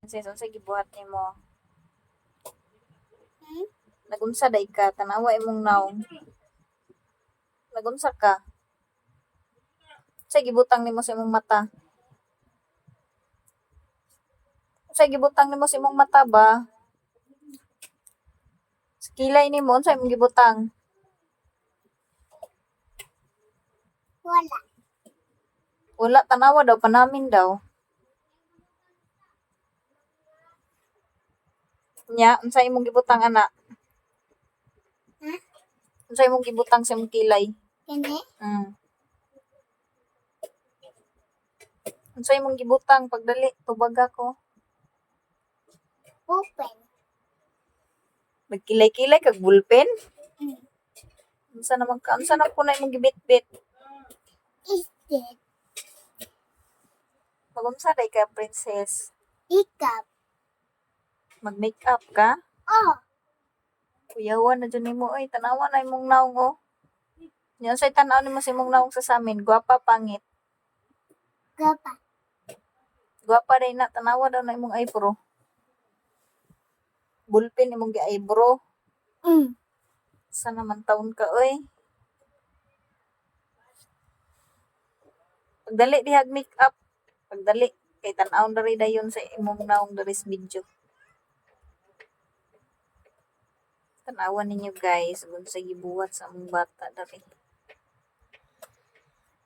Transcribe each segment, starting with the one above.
Sis, unsay gibuhat nimo? Hmm? Nagunsa day ka, tanawa imong naong. Nagunsa ka? Unsay gibutang nimo sa imong mata? Unsay gibutang nimo sa imong mata ba? Sa kilay nimo, unsay imong gibutang? Wala. Wala, tanawa daw, panamin daw. Nya, unsay imong gibutang ana? Ha? Unsay imong gibutang sa imong kilay? Kini? Mm. Unsay imong gibutang pagdali, tubag ako. Open. Nagkilay-kilay kag bulpen? Hmm. Unsa naman ka? Unsa na po na imong gibitbit? Is it? Magunsa day ka, princess? Ikap. Mag-makeup ka? Oh. Kuyawan na dyan nimo, oy, tanawa na imong naong, oh. Yan sa'y tanaw nimo sa imong naong sa samin, gwapa, pangit. Gapa. Gwapa day na, tanawa daw na imong eyebrow. Bulpin imong gi-eyebrow. Hmm. Sa naman taon ka, oy. Pagdali dihag makeup. Pagdali. Kay tanaw na rin dayon sa imong naong daris video. Tanawan ninyo guys, kung sa gibuhat sa among bata dari.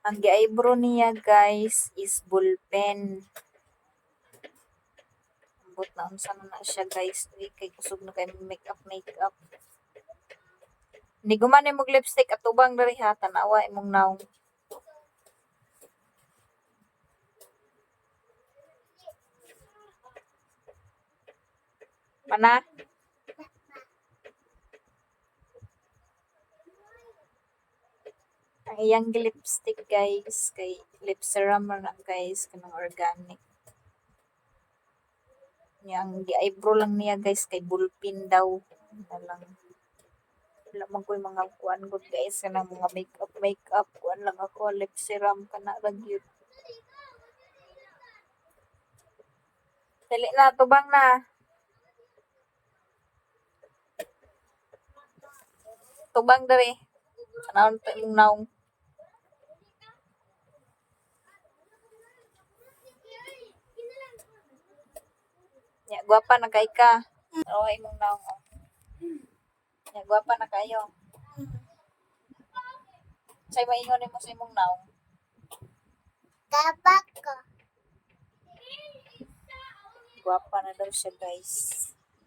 Ang gi-eyebrow niya guys is ballpen. Ambot na unsa na siya guys. Uy, kay kusog na kay makeup. Ni guman imong lipstick at ubang dari ha, tanawa imong naong. Mana? Ang iyang lipstick guys, kay lip serum na guys, kanang organic. Yang gi-eyebrow lang niya guys, kay bulpin daw. Lang. Wala man ko'y mga kuan good guys, kanang mga makeup, kuan lang ako, lip serum, kana lang yun. Dali na, tubang na. Tubang dari. Tanawon pa imong naong. Ya, gwapa na kay ka. Oo, imong naong. Oh. Ya, gwapa na kayo. Say maingon nimo sa imong naong. Gapa ko. Gwapa na daw siya guys.